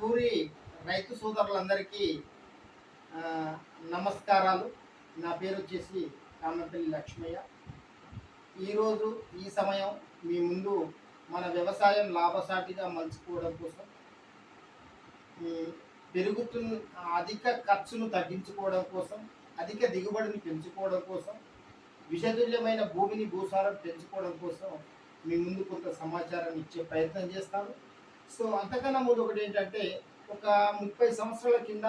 ఊరి రైతు సోదరులందరికీ ఆ, నమస్కారాలు. నా పేరు వచ్చేసి కామపల్లి లక్ష్మయ్య. ఈరోజు ఈ సమయం మీ ముందు మన వ్యవసాయం లాభసాటిగా మలుచుకోవడం కోసం, ఉమ్, పెరుగుతున్న అధిక ఖర్చును తగ్గించుకోవడం కోసం, అధిక దిగుబడిని పెంచుకోవడం కోసం, విషతుల్యమైన భూమిని భూసారం పెంచుకోవడం కోసం మీ ముందు కొంత సమాచారాన్ని ఇచ్చే ప్రయత్నం చేస్తాను. సో అంతకన్నా ముందు ఒకటి ఏంటంటే, ఒక 30 సంవత్సరాల కింద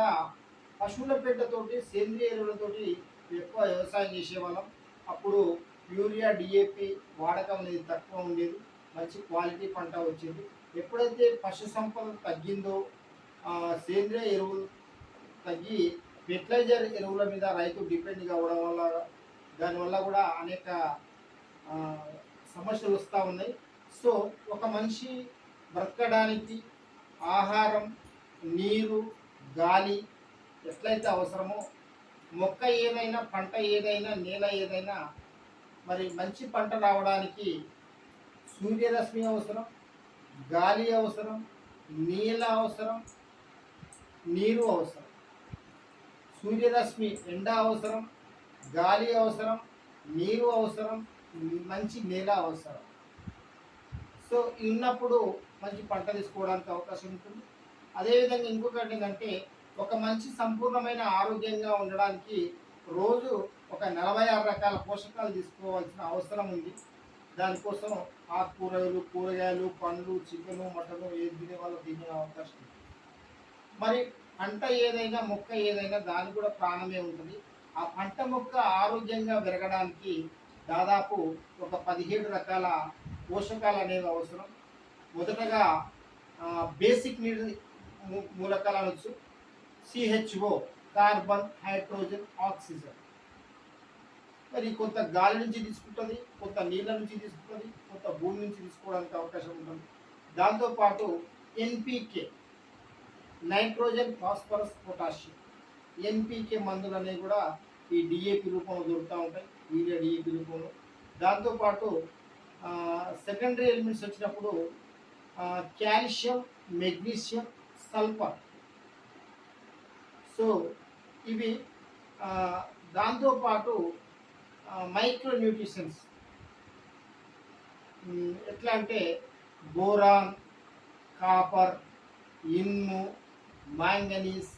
పశువుల పెంటతోటి సేంద్రియ ఎరువులతోటి ఎక్కువ వ్యవసాయం చేసేవాళ్ళం. అప్పుడు యూరియా డిఏపి వాడకం అనేది తక్కువ ఉండేది, మంచి క్వాలిటీ పంట వచ్చేది. ఎప్పుడైతే పశు సంపద తగ్గిందో, సేంద్రియ ఎరువులు తగ్గి ఫెర్టిలైజర్ ఎరువుల మీద రైతు డిపెండ్ కావడం వల్ల, దానివల్ల కూడా అనేక ఆ, సమస్యలు వస్తూ ఉన్నాయి. సో ఒక మనిషి బ్రతకడానికి ఆహారం, నీరు, గాలి ఎట్లయితే అవసరమో, మొక్క ఏదైనా, పంట ఏదైనా, నేల ఏదైనా మరి మంచి పంట రావడానికి సూర్యరశ్మి అవసరం, గాలి అవసరం, నీళ్ళ అవసరం, నీరు అవసరం. సూర్యరశ్మి ఎండ అవసరం, గాలి అవసరం, నీరు అవసరం, మంచి నేల అవసరం. సో ఉన్నప్పుడు మంచి పంట తీసుకోవడానికి అవకాశం ఉంటుంది. అదేవిధంగా ఇంకొకటి ఏంటంటే, ఒక మంచి సంపూర్ణమైన ఆరోగ్యంగా ఉండడానికి రోజు ఒక 46 రకాల పోషకాలు తీసుకోవాల్సిన అవసరం ఉంది. దానికోసం ఆకుకూరలు, కూరగాయలు, పండ్లు, చికెను, మటను ఏది తినే వాళ్ళు తినే అవకాశం ఉంది. మరి పంట ఏదైనా, మొక్క ఏదైనా దానికి కూడా ప్రాణమే ఉంటుంది. ఆ పంట మొక్క ఆరోగ్యంగా పెరగడానికి దాదాపు ఒక 17 రకాల పోషకాలు అనేవి అవసరం. మొదటగా బేసిక్ నీడ్ మూలకాలు అనొచ్చు. CHO, carbon, hydrogen, oxygen. మరి కొంత గాలి నుంచి తీసుకుంటుంది, కొంత నీళ్ళ నుంచి తీసుకుంటుంది, కొంత భూమి నుంచి తీసుకోవడానికి అవకాశం ఉంటుంది. దాంతోపాటు NPK, nitrogen, phosphorus, potassium. NPK మందులు అనేవి కూడా ఈ డిఏపి రూపంలో దొరుకుతూ ఉంటాయి, యూరియా డిఏపి రూపంలో. దాంతోపాటు సెకండరీ ఎలిమెంట్స్ వచ్చినప్పుడు కాల్షియం, మెగ్నీషియం, సల్ఫర్. సో ఇవి ఆ, దాంతోపాటు మైక్రో న్యూట్రిషన్స్ ఎట్లా అంటే బోరాన్, కాపర్, ఇన్ము, మాంగనీస్,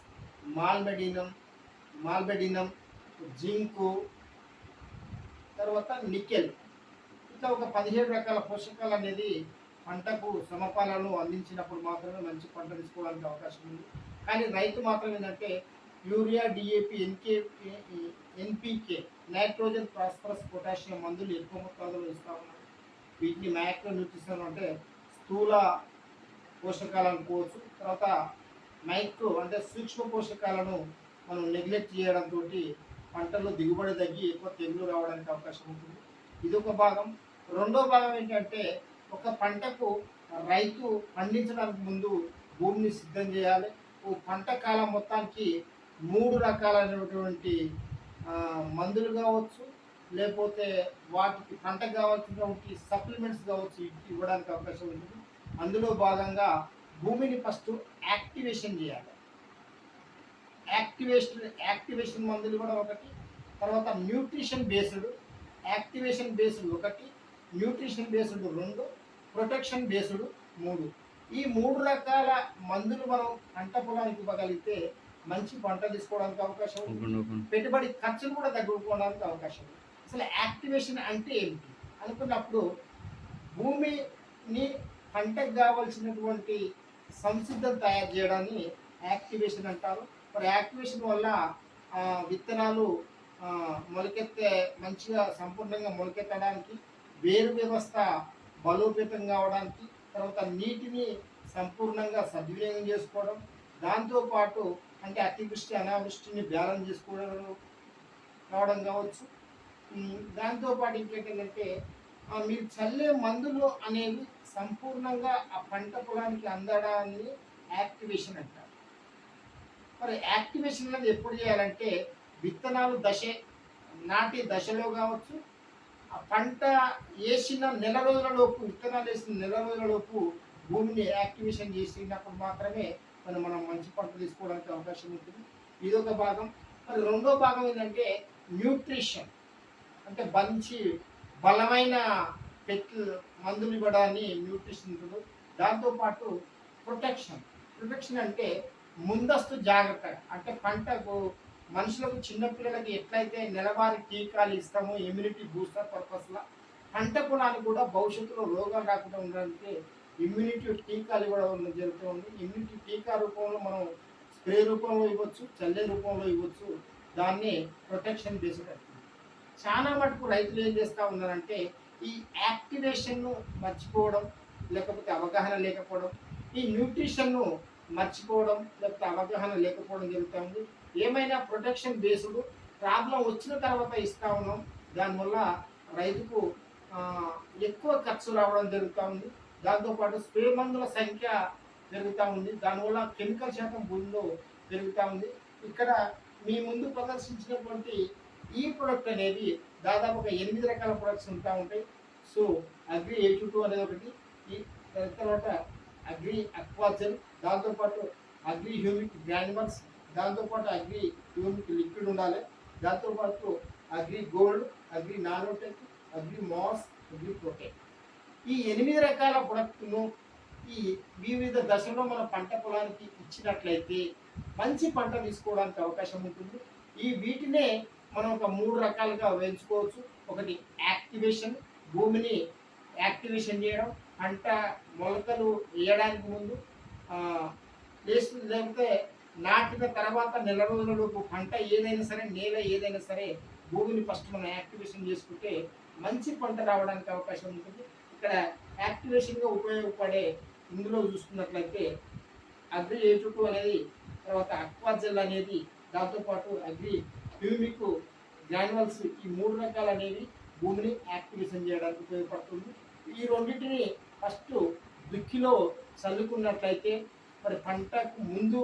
మాల్బెడినం, జింకు, తర్వాత నికెల్. ఇట్లా ఒక 17 రకాల పోషకాలు అనేది పంటకు సమపాలను అందించినప్పుడు మాత్రమే మంచి పంట తీసుకోవడానికి అవకాశం ఉంది. కానీ రైతు మాత్రం ఏంటంటే urea, DAP, NPK, nitrogen, phosphorus, potassium మందులు ఎక్కువ మొత్తాలలో ఇస్తూ ఉన్నారు. వీటిని మైక్రో న్యూట్రిషన్ అంటే స్థూల పోషకాలు అనుకోవచ్చు. తర్వాత మైక్రో అంటే సూక్ష్మ పోషకాలను మనం నెగ్లెక్ట్ చేయడంతో పంటల్లో దిగుబడి తగ్గి ఎక్కువ తెగులు రావడానికి అవకాశం ఉంటుంది. ఇది ఒక భాగం. రెండో భాగం ఏంటంటే, ఒక పంటకు రైతు పండించడానికి ముందు భూమిని సిద్ధం చేయాలి. ఓ పంట కాలం మొత్తానికి 3 రకాలైనటువంటి మందులు కావచ్చు, లేకపోతే వాటికి పంటకు కావాల్సినటువంటి సప్లిమెంట్స్ కావచ్చు, ఇవ్వడానికి అవకాశం ఉంటుంది. అందులో భాగంగా భూమిని ఫస్ట్ యాక్టివేషన్ చేయాలి. యాక్టివేషన్ మందులు కూడా ఒకటి, తర్వాత న్యూట్రిషన్ బేస్డ్. యాక్టివేషన్ బేస్డ్ ఒకటి, న్యూట్రిషన్ బేస్డ్ 2, ప్రొటెక్షన్ బేస్డ్ 3. ఈ 3 రకాల మందులు మనం పంట పొలానికి ఇవ్వగలిగితే మంచి పంట తీసుకోవడానికి అవకాశం ఉంది. పెట్టుబడి ఖర్చులు కూడా తగ్గుకోవడానికి అవకాశం ఉంది. అసలు యాక్టివేషన్ అంటే ఏమిటి అనుకున్నప్పుడు, భూమిని పంటకు కావాల్సినటువంటి సంసిద్ధం తయారు చేయడాన్ని యాక్టివేషన్ అంటారు. మరి యాక్టివేషన్ వల్ల విత్తనాలు మొలకెత్తే మంచిగా సంపూర్ణంగా మొలకెత్తడానికి, వేరు వ్యవస్థ బలోపేతం కావడానికి, తర్వాత నీటిని సంపూర్ణంగా సద్వినియోగం చేసుకోవడం, దాంతోపాటు అంటే అతివృష్టి అనావృష్టిని బ్యాలెన్స్ చేసుకోవడం కావడం కావచ్చు. దాంతోపాటు ఇంకేంటంటే, మీరు చల్లే మందులు అనేవి సంపూర్ణంగా ఆ పంట పొలానికి అందడాన్ని యాక్టివేషన్ అంటారు. మరి యాక్టివేషన్ అనేది ఎప్పుడు చేయాలంటే, విత్తనాలు నాటి దశలో కావచ్చు, ఆ పంట వేసిన నెల రోజులలోపు, విత్తనాలు వేసిన నెల రోజులలోపు భూమిని యాక్టివేషన్ చేసినప్పుడు మాత్రమే మనం మంచి పంట తీసుకోవడానికి అవకాశం ఉంటుంది. ఇదొక భాగం. మరి రెండో భాగం ఏంటంటే న్యూట్రిషన్, అంటే మంచి బలమైన మందులు ఇవ్వడాన్ని న్యూట్రిషన్ ఉంటుంది. దాంతోపాటు ప్రొటెక్షన్. ప్రొటెక్షన్ అంటే ముందస్తు జాగ్రత్త, అంటే పంటకు మనుషులకు చిన్నపిల్లలకి ఎట్లయితే నెలవారీ టీకాలు ఇస్తామో ఇమ్యూనిటీ బూస్టర్ పర్పస్లో, పంట పొలానికి కూడా భవిష్యత్తులో రోగాలు రాకుండా ఉండడానికి ఇమ్యూనిటీ టీకాలు ఇవ్వడం జరుగుతుంది. ఇమ్యూనిటీ టీకా రూపంలో మనం స్ప్రే రూపంలో ఇవ్వచ్చు, చల్లే రూపంలో ఇవ్వచ్చు. దాన్ని ప్రొటెక్షన్ బేస్డ్. చాలా మటుకు రైతులు ఏం చేస్తూ ఉన్నారంటే ఈ యాక్టివేషన్ను మర్చిపోవడం, లేకపోతే అవగాహన లేకపోవడం, ఈ న్యూట్రిషన్ను మర్చిపోవడం, లేకపోతే అవగాహన లేకపోవడం జరుగుతుంది. ఏమైనా ప్రొటెక్షన్ బేస్డ్ ప్రాబ్లం వచ్చిన తర్వాత ఇస్తూ ఉన్నాం, దానివల్ల రైతుకు ఎక్కువ ఖర్చు రావడం జరుగుతూ ఉంది. దాంతోపాటు స్ప్రే మందుల సంఖ్య పెరుగుతూ ఉంది, దానివల్ల కెమికల్ శాతం భూమిలో పెరుగుతూ ఉంది. ఇక్కడ మీ ముందు ప్రదర్శించినటువంటి ఈ ప్రొడక్ట్ అనేది దాదాపు ఒక 8 రకాల ప్రొడక్ట్స్ ఉంటా ఉంటాయి. సో అగ్రి A22 అనేది ఒకటి, ఈ తర్వాత అగ్రి అక్వాజెల్, దాంతోపాటు అగ్రి హ్యూమిక్ గ్రాన్యువల్స్, దాంతోపాటు అగ్రి హ్యూమిక్ లిక్విడ్ ఉండాలి, దాంతోపాటు agri gold, agri nanotech, agri mass, agri protect. ఈ 8 రకాల ప్రొడక్ట్ను ఈ వివిధ దశలో మన పంట పొలానికి ఇచ్చినట్లయితే మంచి పంట తీసుకోవడానికి అవకాశం ఉంటుంది. వీటినే మనం ఒక 3 రకాలుగా వేయించుకోవచ్చు. ఒకటి యాక్టివేషన్, భూమిని యాక్టివేషన్ చేయడం, పంట మొలకలు వేయడానికి ముందు లేకపోతే నాటిన తర్వాత నెల రోజులలోపు పంట ఏదైనా సరే, నేల ఏదైనా సరే, భూమిని ఫస్ట్ మనం యాక్టివేషన్ చేసుకుంటే మంచి పంట రావడానికి అవకాశం ఉంటుంది. ఇక్కడ యాక్టివేషన్గా ఉపయోగపడే ఇందులో చూసుకున్నట్లయితే అగ్రి A22 అనేది, తర్వాత అక్వాజెల్ అనేది, దాంతోపాటు అగ్రి హ్యూమిక్ గ్రాన్యువల్స్, ఈ 3 రకాలు అనేవి భూమిని యాక్టివేషన్ చేయడానికి ఉపయోగపడుతుంది. ఈ రెండింటిని ఫస్ట్ దుక్కిలో చల్లుకున్నట్లయితే, మరి పంటకు ముందు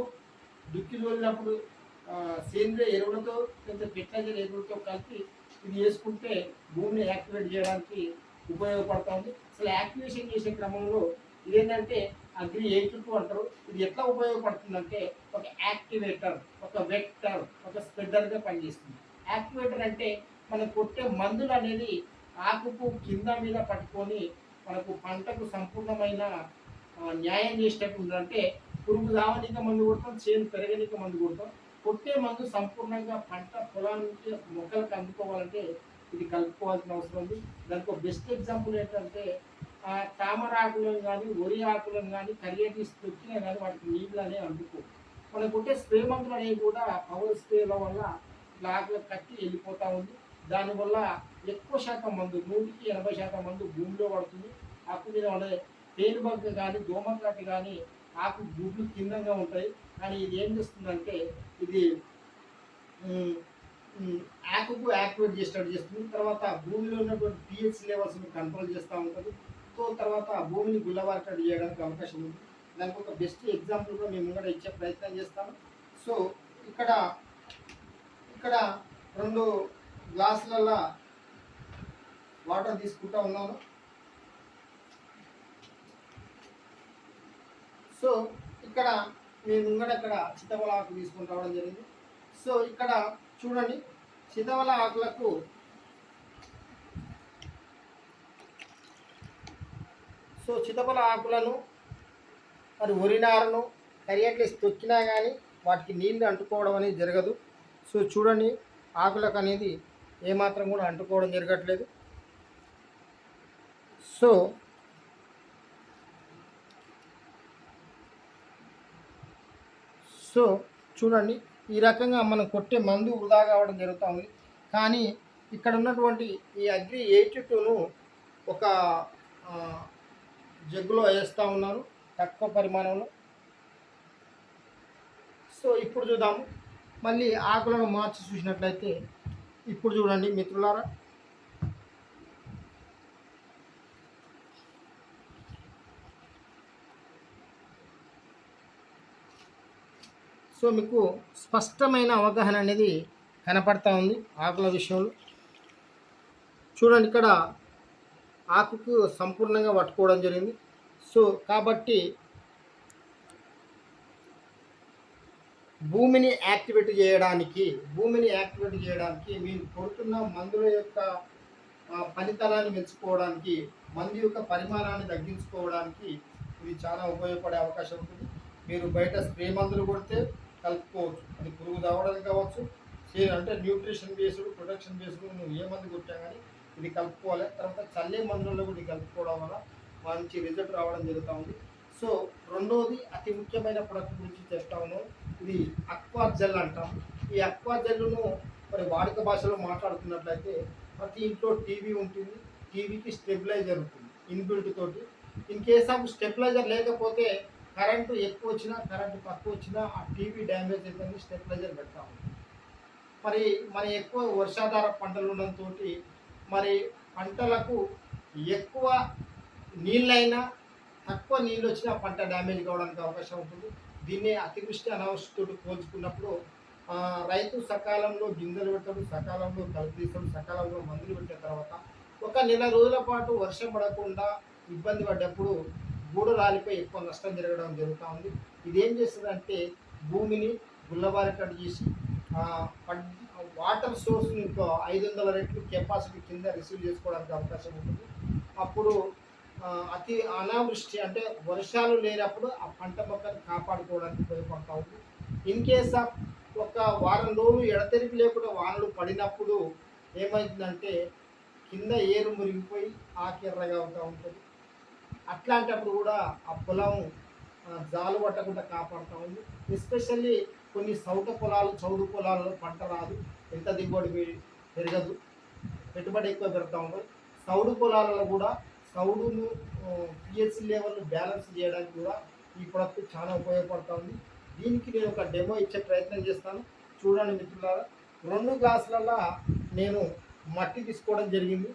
దుక్కి చల్లినప్పుడు సేంద్రియ ఎరువులతో లేదా ఫెర్టిలైజర్ ఎరువులతో కలిపి ఇది వేసుకుంటే భూమిని యాక్టివేట్ చేయడానికి ఉపయోగపడుతుంది. అసలు యాక్టివేషన్ చేసే క్రమంలో ఇదేంటంటే అగ్రి A22 అంటారు. ఇది ఎట్లా ఉపయోగపడుతుందంటే ఒక యాక్టివేటర్, ఒక వెక్టర్, ఒక స్ప్రెడర్గా పనిచేస్తుంది. యాక్టివేటర్ అంటే మనం కొట్టే మందులు అనేది ఆకుకు కింద మీద పట్టుకొని మనకు పంటకు సంపూర్ణమైన న్యాయం చేసేటట్టు ఉందంటే, పురుగు రావనిక మందు కొడతాం, చేను పెరగనిక మందు కొడతాం. కొట్టే మందు సంపూర్ణంగా పంట పొలానికి మొక్కలకు అందుకోవాలంటే ఇది కలుపుకోవాల్సిన అవసరం ఉంది. దానికి ఒక బెస్ట్ ఎగ్జాంపుల్ ఏంటంటే తామర ఆకులను కానీ, వరి ఆకులను కానీ కరిగేసి తొక్కినా కానీ వాటికి నీళ్ళు అనేవి అందుకో. మనం కొట్టే స్ప్రే మందులు అనేవి కూడా పవర్ స్ప్రేల వల్ల ఆకులకు కట్టి వెళ్ళిపోతూ ఉంది. దానివల్ల ఎక్కువ శాతం మందు, 100కి 80% మందు భూమిలో పడుతుంది. ఆకు మీద ఉండే పేనుబంక కానీ, దోమకాటి కానీ, ఆకు గుడ్లు కిందంగా ఉంటాయి. కానీ ఇది ఏం చేస్తుందంటే ఇది ఆకుకు యాక్టివేట్ చేసేటట్టు చేస్తుంది. తర్వాత భూమిలో ఉన్నటువంటి pH లెవెల్స్ని కంట్రోల్ చేస్తూ ఉంటుంది. సో తర్వాత భూమిని గుల్లబారేటట్టు చేయడానికి అవకాశం ఉంది. దానికి ఒక బెస్ట్ ఎగ్జాంపుల్గా మేము ముంగడ ఇచ్చే ప్రయత్నం చేస్తాము. సో ఇక్కడ 2 గ్లాసులలో వాటర్ తీసుకుంటా ఉన్నాను. సో ఇక్కడ మేము ముంగడ ఇక్కడ చిత్తవల ఆకు తీసుకుని రావడం జరిగింది. సో ఇక్కడ చూడండి, చిత్తవల ఆకులకు చిత్తవల ఆకులను మరి వరినారను కరిగట్లేసి తొక్కినా కానీ వాటికి నీళ్ళు అంటుకోవడం అనేది జరగదు. సో చూడండి, ఆకులకు అనేది ఏమాత్రం కూడా అంటుకోవడం జరగట్లేదు. సో చూడండి, ఈ రకంగా మనం కొట్టే మందు వృధా కావడం జరుగుతూ ఉంది. కానీ ఇక్కడ ఉన్నటువంటి ఈ అగ్రి A22ను ఒక జగ్గులో వేస్తూ ఉన్నారు తక్కువ పరిమాణంలో. సో ఇప్పుడు చూద్దాము, మళ్ళీ ఆకులను మార్చి చూసినట్లయితే ఇప్పుడు చూడండి మిత్రులారా, సో మీకు స్పష్టమైన అవగాహన అనేది కనపడతా ఉంది ఆకుల విషయంలో. చూడండి, ఇక్కడ ఆకుకు సంపూర్ణంగా పట్టుకోవడం జరిగింది. సో కాబట్టి భూమిని యాక్టివేట్ చేయడానికి మీరు కొడుతున్న మందుల యొక్క ఫలితాలను మెచ్చుకోవడానికి, మందు యొక్క పరిమాణాన్ని తగ్గించుకోవడానికి ఇది చాలా ఉపయోగపడే అవకాశం ఉంటుంది. మీరు బయట స్ప్రే మందులు కొడితే కలుపుకోవచ్చు, అది పురుగు తవ్వడానికి కావచ్చు, అంటే న్యూట్రిషన్ బేస్డ్, ప్రొటెక్షన్ బేస్డ్ నువ్వు ఏ మందు కొట్టా కానీ ఇది కలుపుకోవాలి. తర్వాత చల్లే మందులలో కూడా ఇది కలుపుకోవడం వల్ల మంచి రిజల్ట్ రావడం జరుగుతూ ఉంది. సో రెండవది అతి ముఖ్యమైన ప్రొడక్ట్ గురించి చెప్తా ఉన్నాం, ఇది అక్వా జెల్ అంటాం. ఈ అక్వా జెల్ను మరి వాడుక భాషలో మాట్లాడుతున్నట్లయితే ప్రతి ఇంట్లో టీవీ ఉంటుంది, టీవీకి స్టెబిలైజర్ ఉంటుంది ఇన్బిల్ట్ తోటి. ఇన్ కేస్ ఆఫ్ స్టెబిలైజర్ లేకపోతే కరెంటు ఎక్కువ వచ్చినా కరెంటు తక్కువ వచ్చినా ఆ టీవీ డ్యామేజ్ అవుతుంది, స్టెబిలైజర్ పెడతాము. మరి మన ఎక్కువ వర్షాధార పంటలు ఉండడంతో మరి పంటలకు ఎక్కువ నీళ్ళైనా తక్కువ నీళ్ళు వచ్చినా పంట డ్యామేజ్ కావడానికి అవకాశం ఉంటుంది. దీన్ని అతివృష్టి అనావృష్టితో పోల్చుకున్నప్పుడు రైతు సకాలంలో గింజలు పెట్టడం, సకాలంలో కలుపు తీసడం, సకాలంలో మందులు పెట్టిన తర్వాత ఒక నెల రోజుల పాటు వర్షం పడకుండా ఇబ్బంది పడ్డప్పుడు గూడు రాలిపై ఎక్కువ నష్టం జరగడం జరుగుతూ ఉంది. ఇదేం చేస్తుందంటే భూమిని గుల్లబారేటట్టు చేసి వాటర్ సోర్స్ ఇంకో 500 రెట్లు కెపాసిటీ కింద రిసీవ్ చేసుకోవడానికి అవకాశం ఉంటుంది. అప్పుడు అతి అనావృష్టి అంటే వర్షాలు లేనప్పుడు ఆ పంట మొక్కను కాపాడుకోవడానికి ఉపయోగపడతా ఉంది. ఇన్ కేస్ ఆఫ్ ఒక వారం రోజులు ఎడతెరిపి లేకుండా వానలు పడినప్పుడు ఏమవుతుందంటే కింద ఏరు మురిగిపోయి ఆకెర్రగా అవుతూ ఉంటుంది. అట్లాంటప్పుడు కూడా ఆ పొలం జాలు పట్టకుండా కాపాడుతూ ఉంది. ఎస్పెషల్లీ కొన్ని చౌడు పొలాల్లో పంట రాదు, ఎంత దిగుబడి పెరగదు, పెట్టుబడి ఎక్కువ పెడతా ఉంటుంది. చౌడు పొలాలలో కూడా చౌడును పిహెచ్ లెవెల్ బ్యాలెన్స్ చేయడానికి కూడా ఈ ప్రొడక్ట్ చాలా ఉపయోగపడుతూ ఉంది. దీనికి నేను ఒక డెమో ఇచ్చే ప్రయత్నం చేస్తాను, చూడండి మిత్రులారా. 2 గ్లాసులలో నేను మట్టి తీసుకోవడం జరిగింది,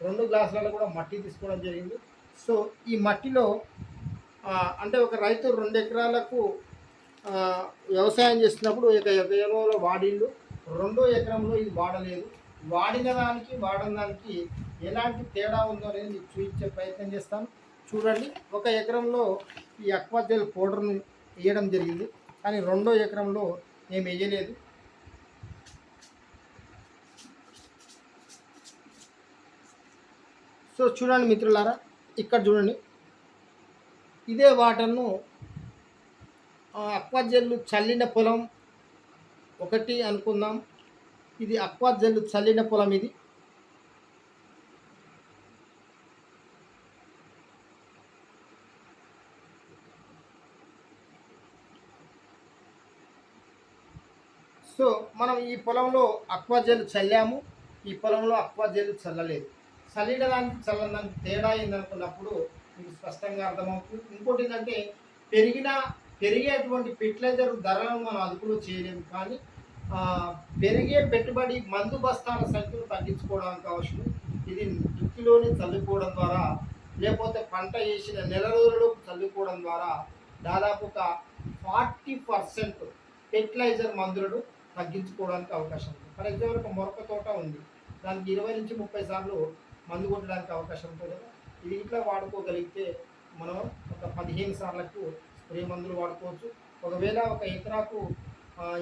2 గ్లాసులలో కూడా మట్టి తీసుకోవడం జరిగింది. సో ఈ మట్టిలో అంటే ఒక రైతు 2 ఎకరాలకు వ్యవసాయం చేస్తున్నప్పుడు ఒక ఎకరంలో వాడిండు, 2వ ఎకరంలో ఇది వాడలేదు. వాడిన దానికి వాడని దానికి ఎలాంటి తేడా ఉందో అనేది మీకు చూపించే ప్రయత్నం చేస్తాను, చూడండి. 1 ఎకరంలో ఈ అక్వా జెల్ పౌడర్ను వేయడం జరిగింది, కానీ 2వ ఎకరంలో ఏం వేయలేదు. సో చూడండి మిత్రులారా, ఇక్కడ చూడండి, ఇదే వాటర్ను అక్వా జెల్లు చల్లిన పొలం ఒకటి అనుకుందాం. ఇది అక్వా జెల్లు చల్లిన పొలం ఇది. సో మనం ఈ పొలంలో అక్వా జెల్ చల్లాము, ఈ పొలంలో అక్వా జెల్ చల్లలేదు. చల్లడానికి చల్లడానికి తేడా ఏందనుకున్నప్పుడు మీకు స్పష్టంగా అర్థమవుతుంది. ఇంకోటి ఏంటంటే పెరిగేటువంటి ఫెర్టిలైజర్ ధరలను మనం అదుపులో చేయలేము, కానీ పెరిగే పెట్టుబడి మందు బస్తాల సంఖ్యను తగ్గించుకోవడానికి అవసరం. ఇది దుక్కిలోనే చల్లుకోవడం ద్వారా, లేకపోతే పంట వేసిన నెల రోజులలోపు చల్లుకోవడం ద్వారా దాదాపు ఒక 40% ఫెర్టిలైజర్ మందులను తగ్గించుకోవడానికి అవకాశం ఉంది. ఫర్ ఎగ్జాంపుల్ ఒక మొరక తోట ఉంది, దానికి 20 నుంచి 30 సార్లు మందు కొట్టడానికి అవకాశం ఉంటుంది కదా. ఇది ఇట్లా వాడుకోగలిగితే మనం ఒక 15 సార్లకు స్ప్రే మందులు వాడుకోవచ్చు. ఒకవేళ ఒక ఎకరాకు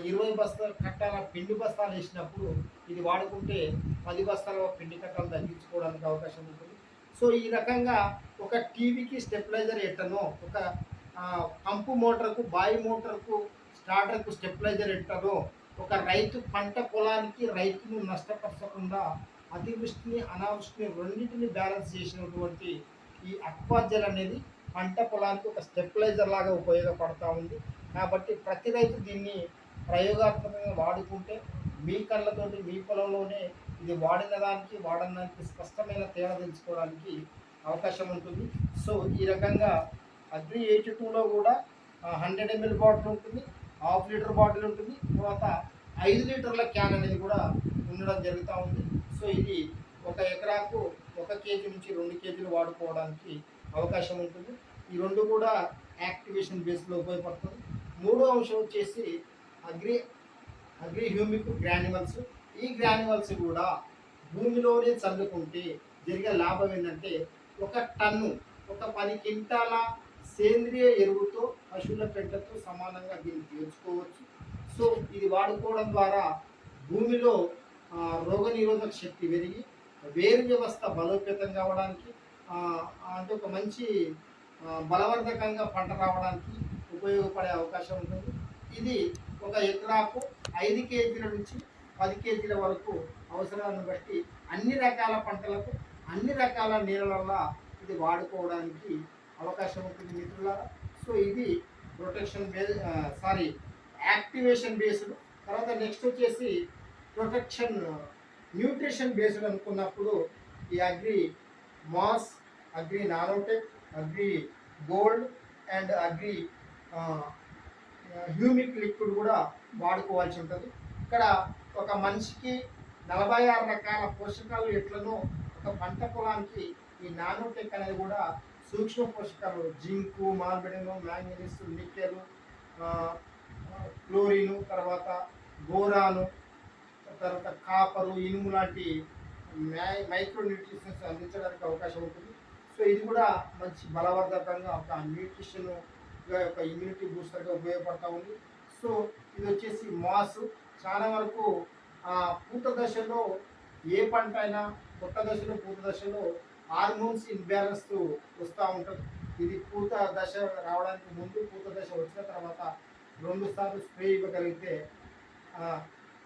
20 బస్తాలు కట్టాల పిండి బస్తాలు వేసినప్పుడు ఇది వాడుకుంటే 10 బస్తాల పిండి కట్టాలు తగ్గించుకోవడానికి అవకాశం ఉంటుంది. సో ఈ రకంగా ఒక టీవీకి స్టెబిలైజర్ ఎట్టనో, ఒక పంపు మోటార్కు, బాయి మోటార్కు, స్టార్టర్కు స్టెబిలైజర్ ఎట్టనో, ఒక రైతు పంట పొలానికి రైతును నష్టపరచకుండా అతివృష్టిని అనావృష్టిని రెండింటిని బ్యాలెన్స్ చేసినటువంటి ఈ అక్వా జెల్ అనేది పంట పొలానికి ఒక స్టెబిలైజర్ లాగా ఉపయోగపడుతూ ఉంది. కాబట్టి ప్రతి రైతు దీన్ని ప్రయోగాత్మకంగా వాడుకుంటే మీ కళ్ళతోటి మీ పొలంలోనే ఇది వాడిన దానికి వాడని దానికి స్పష్టమైన తేడా తెలుసుకోవడానికి అవకాశం ఉంటుంది. సో ఈ రకంగా అగ్రి 82లో కూడా 100 ml బాటిల్ ఉంటుంది, 1/2 లీటర్ బాటిల్ ఉంటుంది, తర్వాత 5 లీటర్ల క్యాన్ అనేది కూడా ఉండడం జరుగుతూ ఉంది. సో ఇది 1 ఎకరాకు 1 కేజీ నుంచి 2 కేజీలు వాడుకోవడానికి అవకాశం ఉంటుంది. ఈ 2 కూడా యాక్టివేషన్ బేస్లో ఉపయోగపడుతుంది. 3వ అంశం వచ్చేసి అగ్రి హ్యూమిక్ గ్రాన్యువల్స్. ఈ గ్రాన్యువల్స్ కూడా భూమిలోనే చల్లుకుంటే జరిగే లాభం ఏంటంటే 1 టన్ను, ఒక 10 క్వింటాల సేంద్రియ ఎరువుతో పశువుల పెంటతో సమానంగా దీన్ని చేర్చుకోవచ్చు. సో ఇది వాడుకోవడం ద్వారా భూమిలో రోగనిరోధక శక్తి పెరిగి వేరు వ్యవస్థ బలోపేతం కావడానికి అంటే ఒక మంచి బలవర్ధకంగా పంట రావడానికి ఉపయోగపడే అవకాశం ఉంటుంది. ఇది ఒక ఎకరాకు 5 కేజీల నుంచి 10 కేజీల వరకు అవసరాన్ని బట్టి అన్ని రకాల పంటలకు అన్ని రకాల నీళ్ళల్లో ఇది వాడుకోవడానికి అవకాశం ఉంటుంది మిత్రులారా. సో ఇది ప్రొటెక్షన్ యాక్టివేషన్ బేస్డ్. తర్వాత నెక్స్ట్ వచ్చేసి ప్రొటెక్షన్ న్యూట్రిషన్ బేస్డ్ అనుకున్నప్పుడు ఈ agri mass, agri nanotech, agri gold and agri humic liquid కూడా వాడుకోవాల్సి ఉంటుంది. ఇక్కడ ఒక మనిషికి 46 రకాల పోషకాలు ఎట్లనో ఒక పంట పొలానికి ఈ నానోటెక్ అనేది కూడా సూక్ష్మ పోషకాలు జింకు, మార్బిడిను, మ్యాంగనీస్, నికెల్, క్లోరిన్, తర్వాత బోరాను, తర్వాత కాపరు, ఇనుము లాంటి మైక్రో న్యూట్రిషన్స్ అందించడానికి అవకాశం ఉంటుంది. సో ఇది కూడా మంచి బలవర్ధకంగా ఒక న్యూట్రిషన్ ఒక ఇమ్యూనిటీ బూస్టర్గా ఉపయోగపడతా ఉంది. సో ఇది వచ్చేసి మాస్. చాలా వరకు పూత దశలో ఏ పంట అయినా పుట్ట దశలో పూత దశలో హార్మోన్స్ ఇన్బ్యాలెన్స్ వస్తూ ఉంటుంది. ఇది పూత దశ రావడానికి ముందు, పూత దశ వచ్చిన తర్వాత 2 సార్లు స్ప్రే ఇవ్వగలిగితే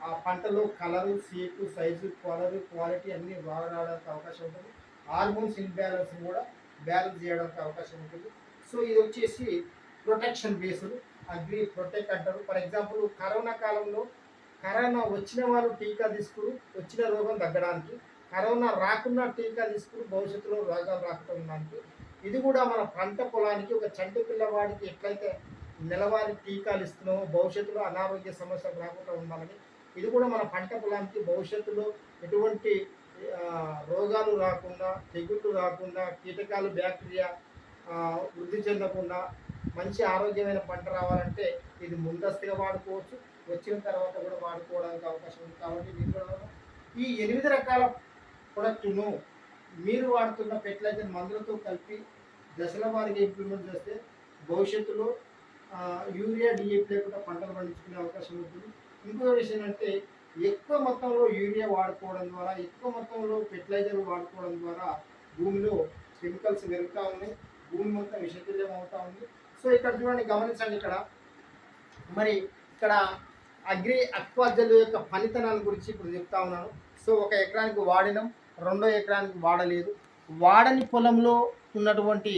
ఆ పంటలో కలరు, షేపు, సైజు, క్వాలిటీ అన్నీ బాగా రావడానికి అవకాశం ఉంటుంది. హార్మోన్స్ ఇన్బ్యాలెన్స్ కూడా బ్యాలెన్స్ చేయడానికి అవకాశం ఉంటుంది. సో ఇది వచ్చేసి ప్రొటెక్షన్ బేస్డ్ అగ్రి ప్రొటెక్ట్ అంటారు. ఫర్ ఎగ్జాంపుల్ కరోనా కాలంలో కరోనా వచ్చిన వాళ్ళు టీకా తీసుకుని వచ్చిన రోగం తగ్గడానికి, కరోనా రాకుండా టీకా తీసుకుని భవిష్యత్తులో రోగాలు రాకుండా ఇది కూడా మన పంట పొలానికి ఒక చంటి పిల్లవాడికి ఎట్లయితే నెలవారీ టీకాలు ఇస్తున్నామో భవిష్యత్తులో అనారోగ్య సమస్యలు రాకుండా ఉండాలని ఇది కూడా మన పంట పొలానికి భవిష్యత్తులో ఎటువంటి రోగాలు రాకుండా, తెగుళ్ళు రాకుండా, కీటకాలు, బ్యాక్టీరియా వృద్ధి చెందకుండా మంచి ఆరోగ్యమైన పంట రావాలంటే ఇది ముందస్తుగా వాడుకోవచ్చు, వచ్చిన తర్వాత కూడా వాడుకోవడానికి అవకాశం ఉంది. కాబట్టి దీంట్లో ఈ 8 రకాల ప్రొడక్ట్ను మీరు వాడుతున్న ఫెర్టిలైజర్ మందులతో కలిపి దశల వారీగా ఇంప్లిమెంట్ చేస్తే భవిష్యత్తులో యూరియా, డిఏపి లేకుండా పంటలు పండించుకునే అవకాశం ఉంటుంది. ఇంకో విషయం అంటే ఎక్కువ మొత్తంలో యూరియా వాడుకోవడం ద్వారా, ఎక్కువ మొత్తంలో ఫెర్టిలైజర్ వాడుకోవడం ద్వారా భూమిలో కెమికల్స్ పెరుగుతూ ఉన్నాయి, భూమి మొత్తం విషతుల్యం అవుతూ ఉంది. సో ఇక్కడ చూడండి, గమనించండి. మరి ఇక్కడ అక్వాజల్ యొక్క పనితనాల గురించి ఇప్పుడు చెప్తా ఉన్నాను. సో 1 ఎకరానికి వాడినాం, 2వ ఎకరానికి వాడలేదు. వాడని పొలంలో ఉన్నటువంటి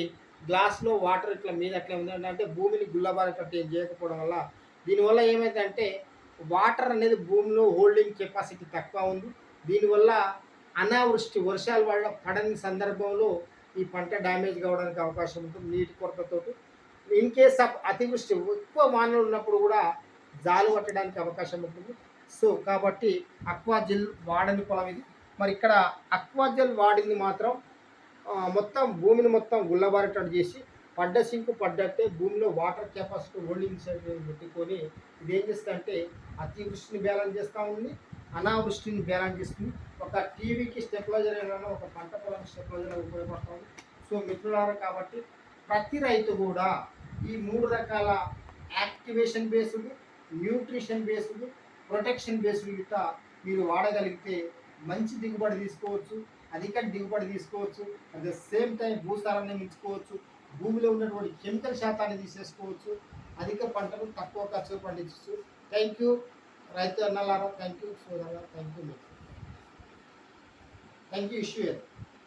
గ్లాస్లో వాటర్ ఇట్లా మీద అట్లా ఉంది అంటే భూమిని గుల్లబారేటట్టు ఏం చేయకపోవడం వల్ల దీనివల్ల ఏమైందంటే వాటర్ అనేది భూమిలో హోల్డింగ్ కెపాసిటీ తక్కువ ఉంది. దీనివల్ల అనావృష్టి, వర్షాలు పడని సందర్భంలో ఈ పంట డ్యామేజ్ కావడానికి అవకాశం ఉంటుంది నీటి కొరతతోటి. ఇన్ కేస్ ఆఫ్ అతివృష్టి, ఎక్కువ వానలు ఉన్నప్పుడు కూడా జాలు పట్టడానికి అవకాశం ఉంటుంది. సో కాబట్టి అక్వాజెల్ వాడని పొలం ఇది. మరి ఇక్కడ అక్వాజెల్ వాడింది మాత్రం మొత్తం భూమిని మొత్తం గుల్లబారేటట్టు చేసి పడ్డ సింకు పడ్డట్టే భూమిలో వాటర్ కెపాసిటీ హోల్డింగ్ పెట్టుకొని ఇది ఏం చేస్తుందంటే అతివృష్టిని బ్యాలెన్స్ చేస్తూ ఉంది, అనావృష్టిని బ్యాలెన్స్ చేస్తుంది. ఒక టీవీకి స్టెబిలైజర్ అయినా ఒక పంట పొలం స్టెబిలైజర్ ఉపయోగపడుతూ ఉంది. సో మిత్రులారా, కాబట్టి ప్రతి రైతు కూడా ఈ 3 రకాల activation based, nutrition based, protection based గిట్ట మీరు వాడగలిగితే మంచి దిగుబడి తీసుకోవచ్చు, అధిక దిగుబడి తీసుకోవచ్చు. అట్ ద సేమ్ టైం భూసారాన్ని మించుకోవచ్చు, భూమిలో ఉన్నటువంటి కెమికల్ శాతాన్ని తీసేసుకోవచ్చు, అధిక పంటలు తక్కువ ఖర్చులు పండించవచ్చు. థ్యాంక్ యూ రైతు అన్నలారా, థ్యాంక్ యూ సోదరులారా, థ్యాంక్ యూ. ఇష్యూ